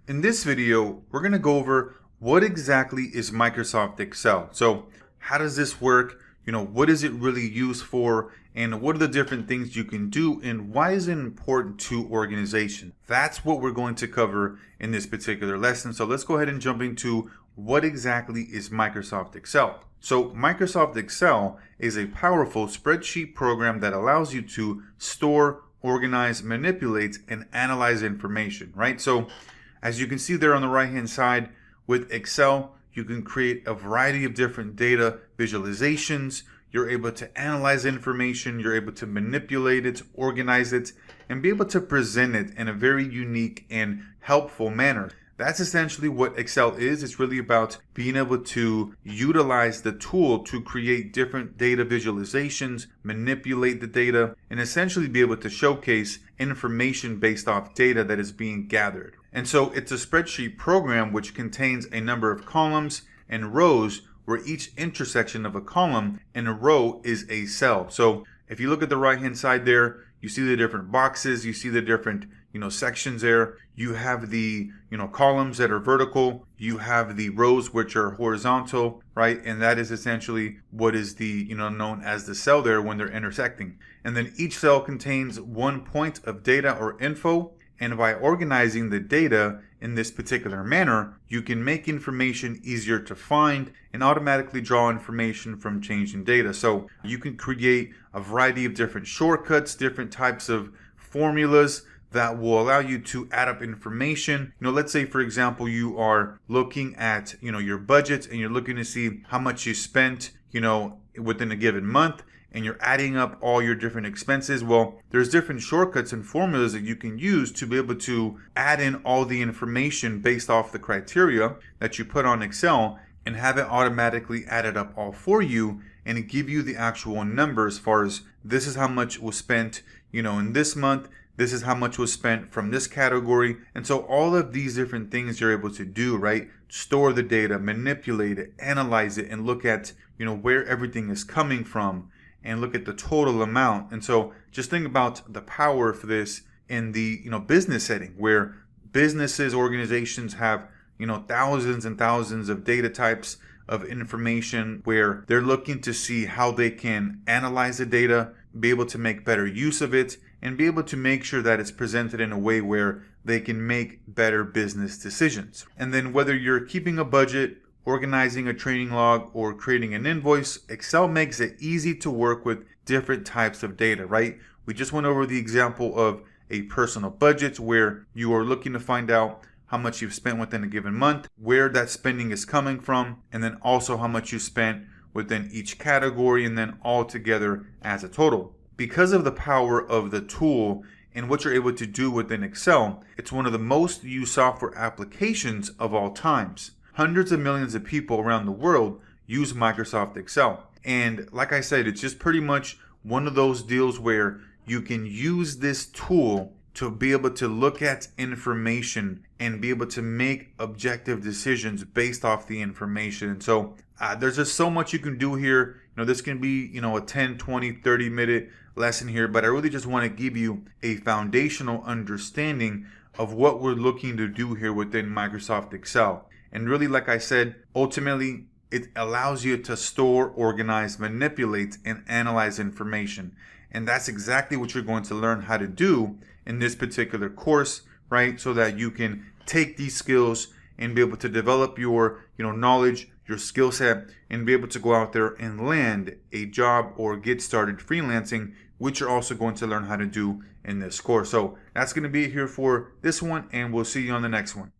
In this video, we're going to go over what exactly is Microsoft Excel. So how does this work? What is it really used for? And what are the different things you can do? And why is it important to organization? That's what we're going to cover in this particular lesson. So let's go ahead and jump into what exactly is Microsoft Excel. So Microsoft Excel is a powerful spreadsheet program that allows you to store, organize, manipulate, and analyze information, right? So as you can see there on the right hand side, with Excel, you can create a variety of different data visualizations. You're able to analyze information, you're able to manipulate it, organize it, and be able to present it in a very unique and helpful manner. That's essentially what Excel is. It's really about being able to utilize the tool to create different data visualizations, manipulate the data, and essentially be able to showcase information based off data that is being gathered. And so it's a spreadsheet program which contains a number of columns and rows where each intersection of a column and a row is a cell. So if you look at the right hand side there, you see the different boxes, you see the different sections there. You have the columns that are vertical, you have the rows which are horizontal, right? And that is essentially what is the known as the cell there when they're intersecting. And then each cell contains one point of data or info. And by organizing the data in this particular manner, you can make information easier to find and automatically draw information from changing data. So you can create a variety of different shortcuts, different types of formulas that will allow you to add up information. Let's say, for example, you are looking at, your budget and you're looking to see how much you spent, within a given month, and you're adding up all your different expenses. Well, there's different shortcuts and formulas that you can use to be able to add in all the information based off the criteria that you put on Excel and have it automatically added up all for you and give you the actual number as far as this is how much was spent, in this month. This is how much was spent from this category. And so all of these different things you're able to do, right? Store the data, manipulate it, analyze it, and look at, where everything is coming from and look at the total amount. And so just think about the power of this in the, business setting where businesses, organizations have, thousands and thousands of data types of information where they're looking to see how they can analyze the data, be able to make better use of it, and be able to make sure that it's presented in a way where they can make better business decisions. And then whether you're keeping a budget, organizing a training log, or creating an invoice, Excel makes it easy to work with different types of data, right? We just went over the example of a personal budget where you are looking to find out how much you've spent within a given month, where that spending is coming from, and then also how much you spent within each category, and then all together as a total. Because of the power of the tool and what you're able to do within Excel, it's one of the most used software applications of all times. Hundreds of millions of people around the world use Microsoft Excel. And like I said, it's just pretty much one of those deals where you can use this tool to be able to look at information and be able to make objective decisions based off the information. And so there's just so much you can do here. This can be, a 10, 20, 30 minute lesson here, but I really just want to give you a foundational understanding of what we're looking to do here within Microsoft Excel. And really, like I said, ultimately, it allows you to store, organize, manipulate, and analyze information. And that's exactly what you're going to learn how to do in this particular course, right? So that you can take these skills and be able to develop your, knowledge, your skill set, and be able to go out there and land a job or get started freelancing, which you're also going to learn how to do in this course. So that's going to be it here for this one, and we'll see you on the next one.